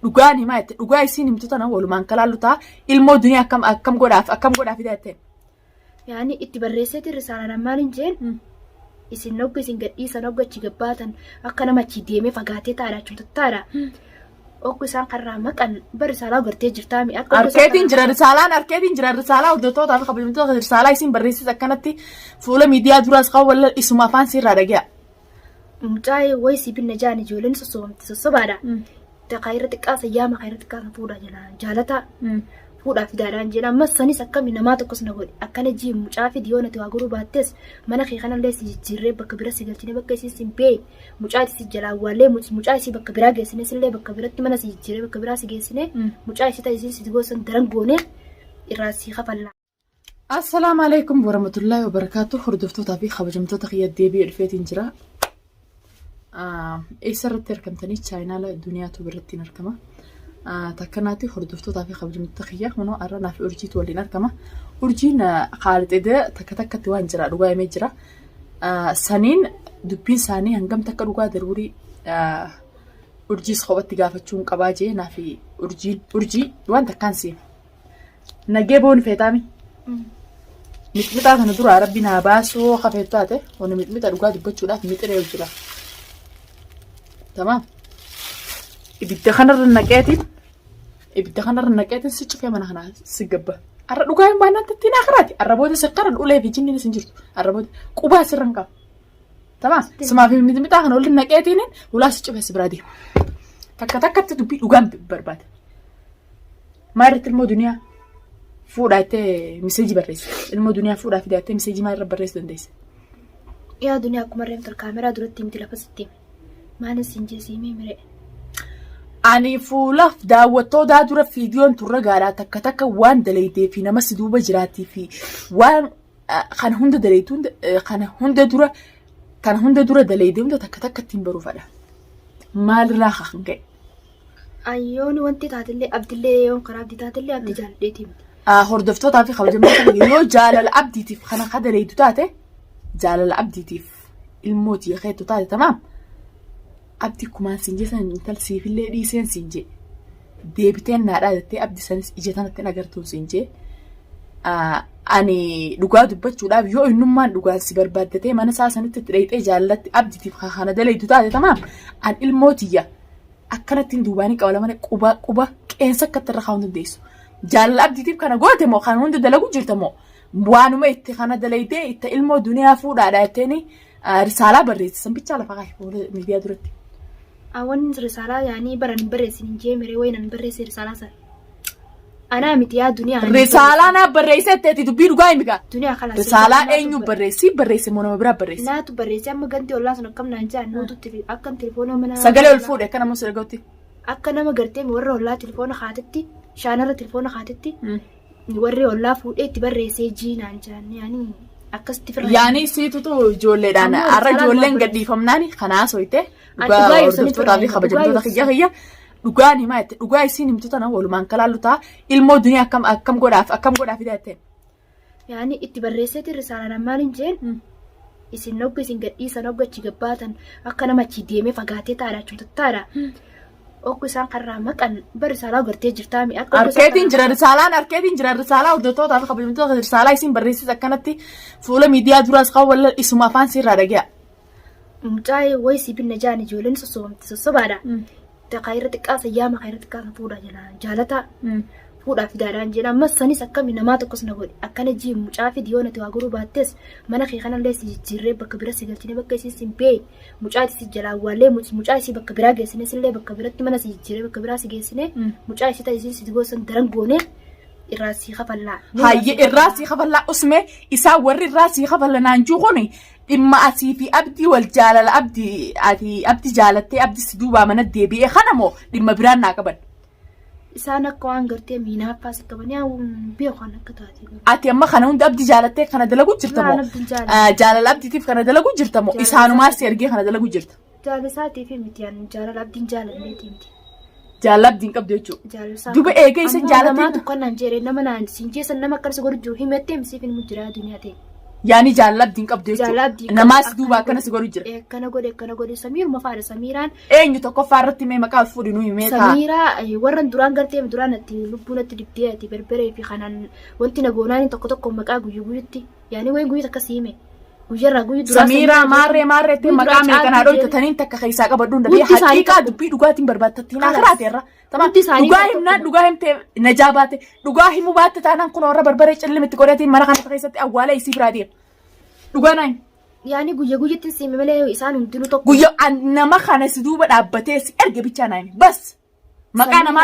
dhugaani maa jette dhugaa isiin himtu tana walumaan kalaallutaa ilmoo duniyaa akkam godhaaf hidhatte. Yaani itti barreessite risaalaan maaliin jeen isin nogga isin gadhiisan nogga achi gabbaatan akka nama achi deemee fagaatee taa'aa jechuun tattaadha. Okku isaan karraa maqan barisaalaa gartee jirtaa mi akka arkeetiin jira risaalaa hordoftoota fi kabajamtoota risaalaa isin barreessite akkanatti fuula miidiyaa duraas qabu walla isuma afaan sirraa dhaga'a. Mucaa'ee wayi si binna jaan ijoolleen sossobaadha. Khayra xiqqaa sayyaama khayra xiqqaa fuudha jaalata fuudhaa fidaadhaan jedha ammas sanis akkami namaa tokkos na godhe akkana jii mucaa fi diyoona ta'aa guruu baattees mana kee kanallee si jijjiirree bakka bira si galchine bakka isii sin bee mucaa isii jalaa wallee mucaa isii bakka biraa geessine sillee bakka biratti mana si jijjiirree bakka biraa si geessine mucaa isii ta'isii si goosan daran goone irraa si kafalla. Assalaamu alaykum warahmatullaahi wabarakaatuh hordoftootaa fi kabajamtoota kiyya deebi'ee dhufeetiin jira. Eessarratti argamtanii chaayinaala duniyaatu biratti hin argama. Takkanaatti hordoftootaa fi kabajamtoota kiyya kunoo arranaa fi urjiitu waliin argama. Urjiin haalxedee takkatti waan jira dhugaa himee jira. Saniin dubbiin isaanii hangam takka dhugaa daruurii urjiis qophatti gaafachuun qabaa jee naa fi urjii waan takkaan siima. Nagee boon feetaami. Mixmixaa kana dura rabbi naa baasoo kafeettu taate wanni mixmixa dhugaa dubbachuudhaaf mixiree jira. Tamam. Ibidda kanarra naqeetiin si cufee mana kanaa si gabba. Arra dhugaa hin baannaan tattiin akiraati. Arra booda sakkaran ulee fi jinniin isin jirtu. Arra booda qubaa sirran qaba. Tamam. Simaa fi mixmixaa kana waliin naqeetiin ulaa si cufee si biraa deema. Takkatti dubbii dhugaan barbaada. Maarratti ilmoo duniyaa fuudhaattee miseejii barreessa. Ilmoo duniyaa fuudhaa fidaattee miseejii maalirra barreessuu dandeessa? Yaa duniyaa akkuma reemtu kaameraa duratti miti lafa sitti. Maanis hin jeesiimee miree. Ani fuulaaf daawwattootaa dura fiidiyoon turre gaaraa takka waan dalaydee fi nama si duuba jiraatii fi waan kana hunda dalaytu kana hunda dura dalaydee hunda takka ittiin baruufadha. Maalirraa kan ka'e? Ayyoon wanti taatillee abdillee yoon karaa abdii taatillee abdii jaaladheetii miti. Hordoftootaa fi kabajamtoota yoo jaalala abdiitiif kana ka dalaytu taate jaalala abdiitiif ilmootii keetu taate tamaam. Abdi kumaan sinjee san intal siifillee dhiiseen sinjee deebiteen naadhaa jettee abdi sanis ija tanatti agartuun sinjee ani dhugaa dubbachuudhaaf yoo innummaan dhugaan si barbaaddatee mana isaa sanitti itti dheeyxee jaalatti abditiif kana dalaytu taate tamaam an ilmootiyya akkanattiin duubaanii qabala malee quba qeensa akkatti irra kaa'uu dandeessu. Jaalala abditiif kana goote moo kan hunda dalagu jirta moo waanuma itti kana dalaytee itti ilmoo duniyaa fuudhaadha jetteeni risaalaa barreessisan bichaa lafa kaa'e miidiyaa duratti. Awan risaalaa yaani baran barreessin jee miree wayinan barreessi risaalaa sana. Anaa miti yaa duniyaa. Risaalaa naa barreessetti dubbii dhugaa himikaa. Duniyaa kala. Risaalaa eenyu barreesse moo nama biraa barreesse? Naatu barreesse amma ganti ollaa sun akkam naan jaan nuutu akka telefoona mana. Sagalee ol fuudhe akka nama sirgootti. Akka nama gartee warra ollaa telefoona haatetti shaanarra telefoona haatetti warri ollaa fuudhee itti barreessee jiinaan jaan yaani akkasitti firraa. Yaani siitutu ijoolleedhaan har'a ijoolleen gadhiifamnaan kanaa soite. Dhugaa hordoftootaa fi kabajamtoota kiyya dhugaan himaa jette dhugaa isiin himtu tana walumaan kalaallutaa ilmoo duniyaa akkam godhaaf hidhatte. Yaani itti barreessite risaalaan maaliin jeen isin nogga isin gadhiisan nogga achi gabbaatan akka nama achi deemee fagaatee taa'aa jechuun tattaadha. Okku isaan karraa maqan barisaalaa gartee jirtaa mi akka arkeetiin jira risaalaa hordoftootaa fi kabajamtoota risaalaa isiin barreessite akkanatti fuula miidiyaa duraas qabu walla isuma afaan sirraa dhaga'a. Mucaa'ee wayi si binna jaan ijoolleen sossobaadha. Khayra xiqqaa sayyaama khayra xiqqaa fuudha jaalata fuudhaa fidaadhaan jedha ammas sanis akkami namaa tokkos na godhe akkana jii mucaa fi diyoona ta'aa guruu baattees mana kee kanallee si jijjiirree bakka bira si galchine bakka isii sin bee mucaa isii jalaa wallee mucaa isii bakka biraa geessine sillee bakka biratti mana si jijjiirree bakka biraa si geessine mucaa isii ta'isii si goosan daran goone irraa si kafallaa. Hayyee irraa si kafallaa usmee isaa warri irraa si kafalla naan juuquni. Dhimma asii fi abdii wal jaalala abdii jaalattee abdii si duubaa mana deebi'ee kana moo dhimma biraan naa qaban. Isaan akka waan gartee miinaa faas qaban yaa beekan akka taate. Ati amma kana hunda abdii jaalattee kana dalagu jirta moo jaalala abdiitiif kana dalagu jirta moo isaanumaas si ergee kana dalagu jirta. Jaalasaatiif miti yaan jaalala abdiin jaalalleeti miti. Jaalala abdiin qabdu jechuudha. Duba eegee isin jaalattee. Amma tokko naan jeeree nama naan siin jeessan nama akkas godhu jiru himettee misiif hin mujjiraa duniyaa ta'e. يعني جالب دين قبض جالب دين نماس دوبا كنا سيقولوا جرا كنا قولي سمير ما فعل سميران إيه تكو فارتي ما مكان فوري نوي ميتا سميرا ورن دران قرتي دران تي لبونا تدبتي تي بربري في خنان وانت نقولاني تكو مكا قويتي يعني وين قويتك كسيمه وجرا قوي دران سميرا ماري تي مكان كان هادو تتنين تك خيسا قبدون دبي حقيقة دبي دغاتين برباتتين اخرات يرا تمام دغاهم تي نجابات دغاهم بات تانان كن ور بربري چلمت قريتين مرخان خيسات اولا يسيبرادين دغاناي يعني قوي تنسيمه ملي إسان ندلو تكو قوي انما خانه سدوبا دابته سي ارغ بيچا ناي بس مكان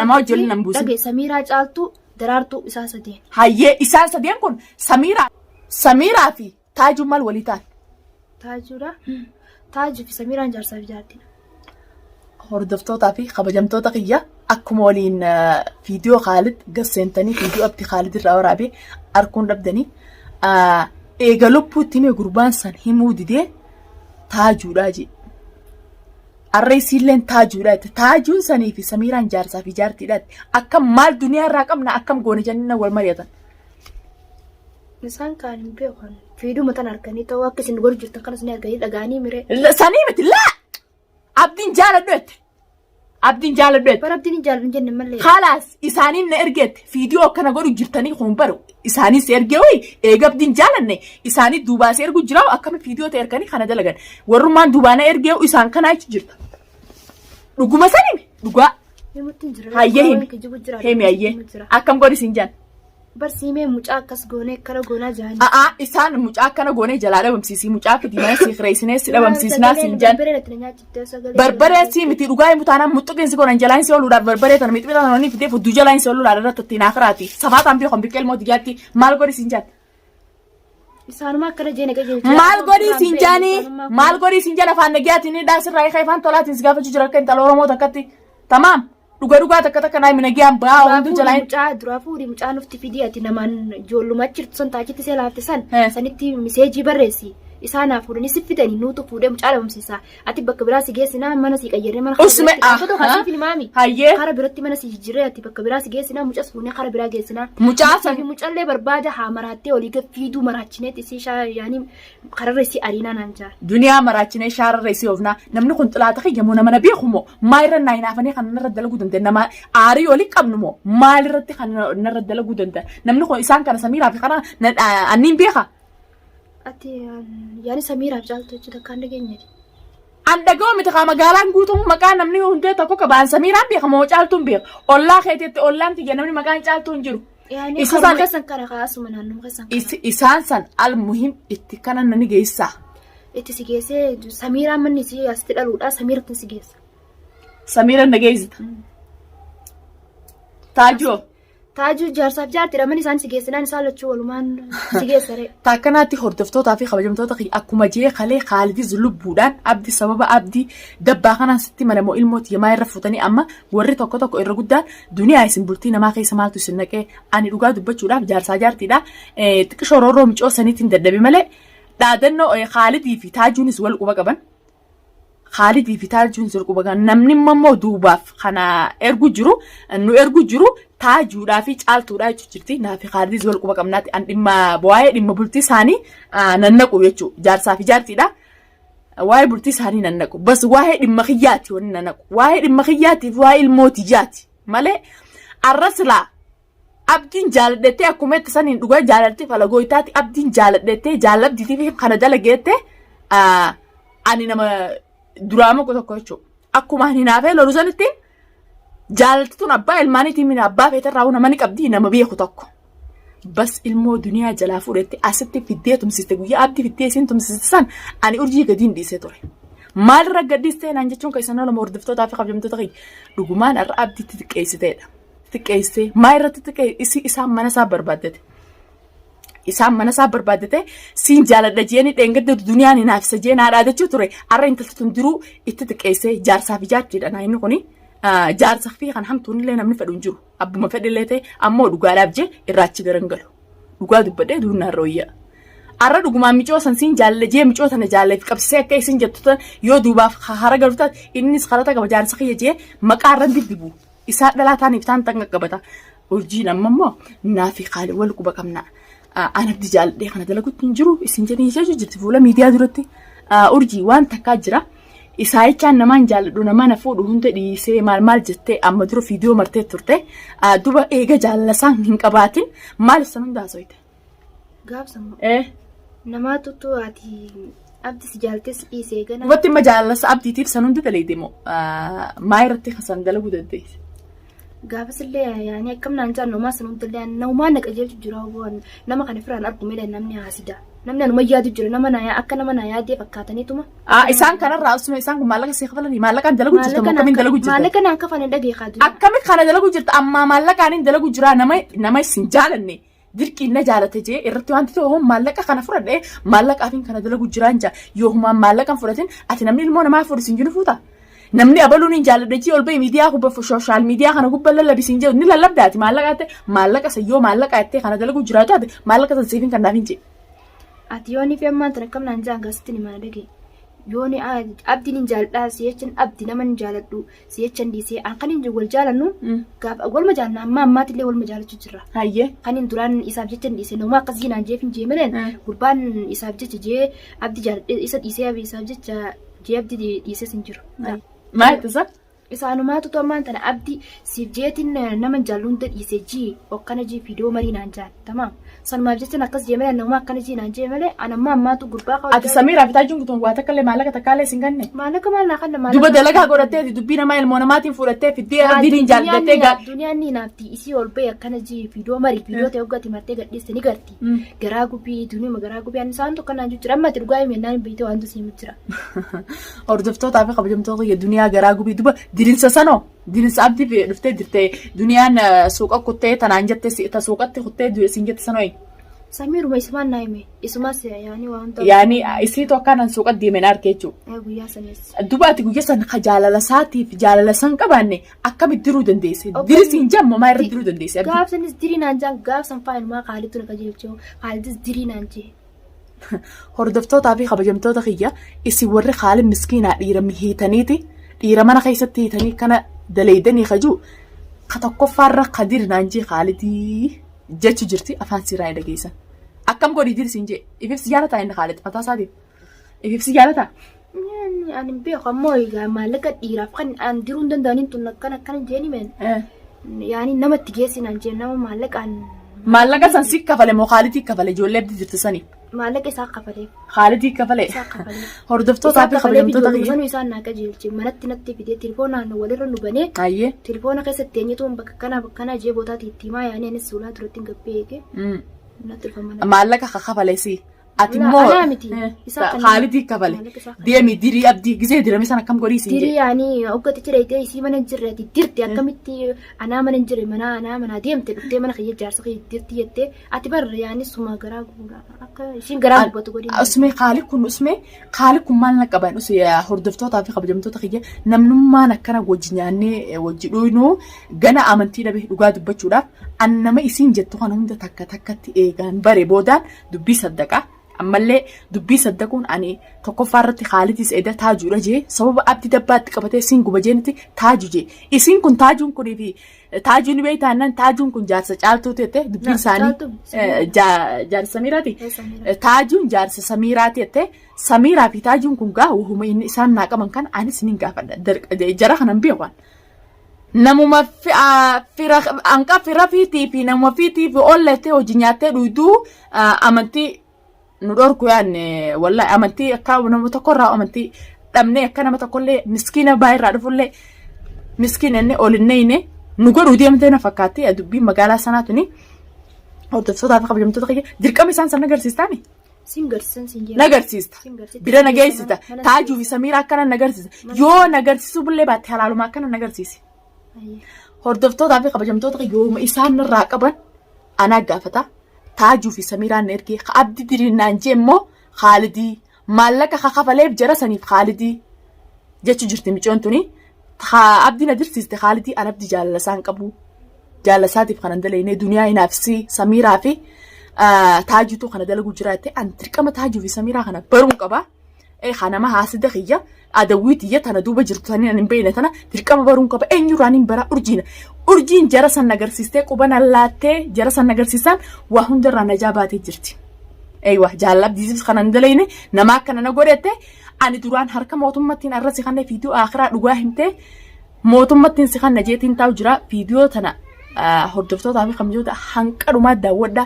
ما جل نمبوس دغ سميرا جالتو درارتو اساسدين هاي اساسدين كن سميرا في تاج مال وليتان تاج في سميرا جارسا جاتي هردفتوتا في خبجمتوتا قيا اكم ولين فيديو خالد قسنتني فيديو ابتي خالد الراورابي اركون ربدني ايغلو بوتيمي غربان سن هيمودي تاجو راجي الرئيسين تاجون سني في سميرا جارسا في جارتي دات اكم مال دنيا راقمنا اكم غوني جننا والمريض إنسان كان بيوخن فيديو متن أركاني تو أكيس نقول جرت كان سنير قايد أغاني ميري لا سنيمة لا عبدين جال دوت برابدين جال جن ملي خلاص إسانين نرجت فيديو كان نقول جرتني خون برو إساني سيرجوي إيه عبدين جالني إساني دوبا سيرجو جراو أكمل فيديو تركني خنا دلقان ورمان دوبانا إرجو إسان كان عايش جرت رجوما سنيمة رجوا هايه هم هايه أكم قولي سنجان برسيمه mucaa akkas goone kara goonaa jaani isaan mucaa akkana goone jalaala bamsiisii mucaa fidimana si khreesine si dhabamsiisnaa sinjan barbaree si miti dhugaa mutaana muxuqin si gonan jalaan si oluudhaaf barbaree tan miti bitan nonni fidee fuddu jalaan si oluudhaaf irratti ittiin akhiraati sabaataan bii kon biqeel mootii jaatti maal godhi sinjan isaanuma akkana jeene qajeelcha maal godhi sinjan afaan nagiyaatiin daasirraa eegaa ifaan tolaatiin si gaafachuu jira akka intala oromoo takkatti tamaam dhugaa takka naay mina giyaan baa hundu jalaan mucaa duraa fuudhi mucaa nufti fidii ati namaan ijoolluma jirtu san taachitti see laafte san sanitti miseejii barreessi isaanaaf fuudhanii si fidanii nuutu fuudhee mucaa dhabamsiisaa ati bakka biraa si geessinaa mana si qayyarree mana kara filmaami kara biratti mana si jijjiirree ati bakka biraa si geessinaa mucas fuunee kara biraa geessinaa mucallee barbaada haa maraattee olii gad fiiduu maraachineet isii yaani kararra isii ariinaa naan jaa duniyaa maraachinee shaararra isii ofnaa namni kun xilaata kiyyamoo nama na beekumoo maayirra naa hinaafanii kan narra dalaguu danda'e nama aarii olii qabnumoo maalirratti kan narra dalaguu danda'a namni kun isaan kana Samiiraa fi kana anniin beeka ati yaani Samiiraaf jaaltu jechuudha kan dhageenyeeti. Andagoo miti kaa magaalaan guutuu maqaa namni hundee tokko qabaan Samiiraan beeka moo caaltuun beeka ollaa keetetti ollaan tiyya namni maqaan caaltuun jiru. Isaan kana kaasuma naannoo keessan. Isaan san al muhim itti kana nani geessaa. Itti si geessee Samiiraan manni si asitti dhaluudha Samiiratti si geessa. Samiiraan na geessita. Taajoo. Taajuu jaarsaaf jaartidha manni isaan si geessinaan isaan lachuu walumaan si geessare. Taakkanaatti hordoftootaa fi kabajamtoota akkuma jee kalee Khaalidis lubbuudhaan abdi sababa abdi dabbaa kanaan sitti maramoo ilmooti yamaa irra fuutanii amma warri tokko irra guddaan duniyaa isin bultii namaa keessa maaltu isin naqee ani dhugaa dubbachuudhaaf jaarsaa jaartidha. Xiqqishoo roorroo micoo saniitiin dadhabe malee dhaadannoo Khaalidii fi Taajuunis wal quba qaban. Khaalidii fi Taajuunis wal quba qaban namni immoo duubaaf kana ergu jiru. Taajuudhaa fi caaltuudhaa jechuun jirti. Naafi Khaalidis wal quba qabnaatti an waa'ee dhimma bultii isaanii nannaqu jechuudha. Jaarsaa fi jaartiidha. Waa'ee bultii isaanii nannaqu. Bas waa'ee dhimma kiyyaati wanni nannaqu. Waa'ee dhimma kiyyaatiif waa'ee ilmooti jaati. Malee arraslaa abdiin jaaladhettee akkuma itti saniin dhugaa jaaladhettee falagooyitaati abdiin jaaladhettee jaalabdiitiif kana dalageettee ani nama duraama tokko jechuudha. Akkuma hinaafee lolu sanittiin jaalattuun abbaa ilmaaniitiin mina abbaa feetarraa nama ni qabdii nama beeku tokko. Bas ilmoo duniyaa jalaa fuudhette asitti fiddee tumsiste guyyaa abdii fiddee isiin tumsiste san ani urjii gadiin dhiisee ture. Maalirra gaddiistee naan jechuun keessan lama hordoftootaa fi kabajamtoota kiyya dhugumaan irra abdii xixiqqeessiteedha. Xixiqqeessitee maa irratti xixiqqee isaan mana isaa barbaaddate. Isaan mana isaa barbaaddate siin jaaladha jeeni dheengadda duniyaan hinaafisa jeen haadhaa jechuu ture har'a intalti tun diruu itti xiqqeessee jaarsaa fi jaartiidha naa inni kuni. Jaarsa fi kan hamtuun illee namni fedhu hin jiru. Abbuma fedhillee ta'e ammoo dhugaadhaaf jee irraachi garangalu. Dhugaa dubbadhee duunaan rooyyaa. Har'a dhugumaan micoo san siin jaalajee micoo sana jaalaleef qabsee akka isin jettu yoo duubaaf hara galu taate innis karata qaba jaarsa kiyya jee maqaa irra dibdibu. Isaa dhalaa taaniif taan tan qaqqabata. Urjiin amma immoo naafi Khaalid wal quba qabna. أنا بدي جال ده خنا دلقوا تنجرو إسنجني شجوا جت فولا ميديا درتي أرجي وان تكاجرا إساي كان نمان جال دونا ما نفود وهم تدي سي مال جت أما درو فيديو مرتين ترتة دوبا إيجا جال لسان هنك أباتين مال سنون دازويته قاب سمو إيه نما توتو عتي أبدي سجالتس إيسي جنا وقت ما جال لس أبدي تيب سنون دتلي ديمو ما يرتي خسان دلقوا دديس قاب سلي يعني كم نانجان نوما سنون تلي نوما نكجيل جراوان نما كان فران أرجو ميلا نمني عسيدا نمني أنا ما يادي جرا نما نايا أكنا ما نايا دي فكاتني توما إنسان كان الرأس ما إنسان مالك سيخفلني مالك عن دلقوا جرت ما كمين دلقوا جرت مالك أنا كفن دقي خادو أكمل خان دلقوا جرت أما مالك عن دلقوا جرا نما سنجالني dirki inna jaalate jee irratti wanti ta'u maallaqa kana fudhadhe maallaqa afin kana dalagu jiraan jaa yoo huma maallaqa fudhatin ati namni ilmoo namaa fudhisin jiru fuuta namni abaluun hin jaaladhe jee ol ba'i miidiyaa kubba sooshaal miidiyaa kana gubba lallabisin jee ni lallabdaati maallaqa ate maallaqa sayyoo maallaqa ate kana dalagu jiraatu ate maallaqa san siifin kan naafin jee ati yooni fi ammaan tana kam naan jaan gaasitti ni mana dhage yooni abdiin hin jaaladhaa siyachan abdi nama hin jaaladhu siyachan dhiisee an kan hin wal jaalannu gaaf walma jaalna amma ammaatillee walma jaalachuu jirra hayyee kan hin duraan isaaf jechan dhiise nama akkas jiinaan jeef hin jeemelen gurbaan isaaf jecha jee abdi jaaladhe isa dhiisee isaaf jecha jee abdi dhiises hin jiru maal tasa isaanumaatu ammaan tana abdi siif jeetiin nama hin jaallu hunda dhiise jii okkana jii fiidiyoo marii naan jaal tamaam sanumaaf jechan akkas jeemelen nama akkana jii naan jeemele an amma ammaatu gurbaa qaba ati samiraa fitaa jiru kun waa takka illee maallaqa takka illee sin ganne maallaqa maallaa kan nama duba dalagaa godhattee dubbii namaa ilmoo namaatiin fudhattee fiddee abdiin hin jaallattee duniyaan ni naafti isii ol ba'e akkana jii fiidiyoo marii fiidiyoo ta'e hoggati martee gadhiiste ni garti garaa gubii duniyuma garaa gubii ani isaan tokko naan jira amma ati dhugaa himennaan hin beekte waan tusiimu jira hordoftoota fi kabajamtoota duniyaa garaa gubii duba dirinsa sanoo dirinsa abdii dhuftee jirte duniyaan suuqa kuttee tanaan jettee ta suuqatti kuttee siin jette sanoo Samiruma ismaan naime isumas yaani waan ta'u yaani isii tokkaan suuqa deemen arkee jechuudha guyyaa sanis dubaati guyyaa san ka jaalala saatiif jaalala san qabaanne akkamitti diruu dandeesse dirisiin jamma maa irra diruu dandeesse gaaf sanis dirii naan jaan gaaf san faayilumaa qaalitu na qajeelchoo qaalitis dirii naan jee hordoftootaa fi kabajamtoota kiyya isin warri qaali miskiinaa dhiira mihiitaniiti dhiira mana keessatti hiitanii kana daleeydanii kajuu ka tokkoffaarra kadiri naan jee qaalitii jechu jirti afaan siraa dhageessan akkam godhi dirisiin jee ififsi jaalataa inni qaaliti mataa isaatiif ififsi jaalataa ani beeku ammoo egaa maallaqa dhiiraaf kan an diruu hin danda'aniin tun akkana jeeni meen yaani namatti geessinaan jeen nama maallaqa san si kafale moo qaalitii kafale ijoollee abdii jirti saniif maallaqa isaa kafalee qaalitii kafale hordoftootaa fi kabajamtoota kiyya sanuu isaan naa qajeelche manatti natti fidee telefoonaan walirra nu banee telefoona keessatti eenyutu bakka kana jee bootaati itti himaa yaani anis suuraa duratti hin gabbee eege maallaqa kafaleesi ati immoo qaalitii kafale deemi dirii abdii gisee dirame sana akkam godhiisi dirii yaani hoggatichi dheeytee isii mana jirreeti dirti akkamitti anaa mana jirre manaa deemte dhuftee mana kiyya jaarsa kiyya dirti jettee ati barra yaani suma garaa guura akka ishiin garaa gubbatu godhin usmee qaali kun maal na qaban hordoftootaa fi kabajamtoota kiyya namnummaan akkana wajji nyaannee wajji dhuunuu gana amantii dhabe dhugaa dubbachuudhaaf an nama isiin jettu kana hunda takka takkatti eegaan bare boodaan dubbii saddaqaa ammallee dubbii saddaquun ani tokkoffaa irratti qaalitis edda taajuudha jee sababa abdii dabbaatti qabatee siin guba jeenitti taaju jee isiin kun taajuun kunii fi taajuun beektaannan taajuun kun jaarsa caaltuu teette dubbiin isaanii jaarsa samiiraati taajuun jaarsa samiiraati teette samiiraa fi taajuun kun gaa wahuma inni isaan naa qaban kan anis niin gaafadha jara kanan beekan namuma anqa fira fiitii fi namuma fiitii fi oollattee hojii nyaattee dhuyduu amantii nu dhorku yaanne wallahi amantii akka nama tokkorraa amantii dhabnee akka nama tokkollee miskiina baay'irraa dhufullee miskiina inni olinnee nu godhuu deemtee na fakkaatti dubbii magaalaa sanaatuni hordoftootaa fi kabajamtoota kiyya dirqama isaan san agarsiistaani. Nagarsiista bira nageessita taajuu fi samiira akkana nagarsiisa yoo nagarsiisuu bullee baatte halaaluma akkana nagarsiisi. Hordoftootaa fi kabajamtoota kiyya yooma isaan irraa qaban anaa gaafata. taajuu fi samiiraan ergee abdii diriirnaan jee immoo khaalidii maallaqa kafaleef jara saniif khaalidii jechu jirti micoon tuni abdiin adirsiiste khaalidii an abdii jaalallasaan qabu jaalasaatiif kanan dalaynee duniyaa inaafsi samiiraa fi taajuutu kana dalagu jiraate an dirqama taajuu fi samiiraa kana baruun qaba kanama haasida kiyya adawwiitiyya tana duuba jirtu tanii an hin beekne tana dirqama baruun qaba eenyuraan hin bara urjiina urjiin jara san agarsiistee qubana laattee jara san agarsiisan waa hundarraa najaa baatee jirti. Eeywa jaalabdiis kanan dalayne nama akkana na godhette ani duraan harka mootummattiin arra si kanne viidiyoo akhiraa dhugaa himte mootummattiin si kanna jeetiin taa'u jira viidiyoo tana hordoftootaa fi kabajamtoota hanqadhumaa daawwadha.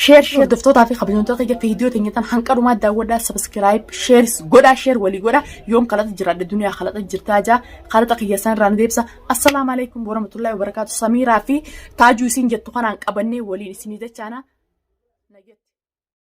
Share hordoftootaa fi kabajamtoota kiyya viidiyoo teenya tan hanqadhumaa daawwadha. Subscribe share godhaa share walii godhaa yoom kalata jiraadha duniyaa kalata jirtaa jaa kalata kiyya san irraan deebisa. Assalaamu alaikum warahmatullahi wabarakatuh. Samiiraa fi taajuu isin jettu kanaan qabannee waliin isinii jechaana.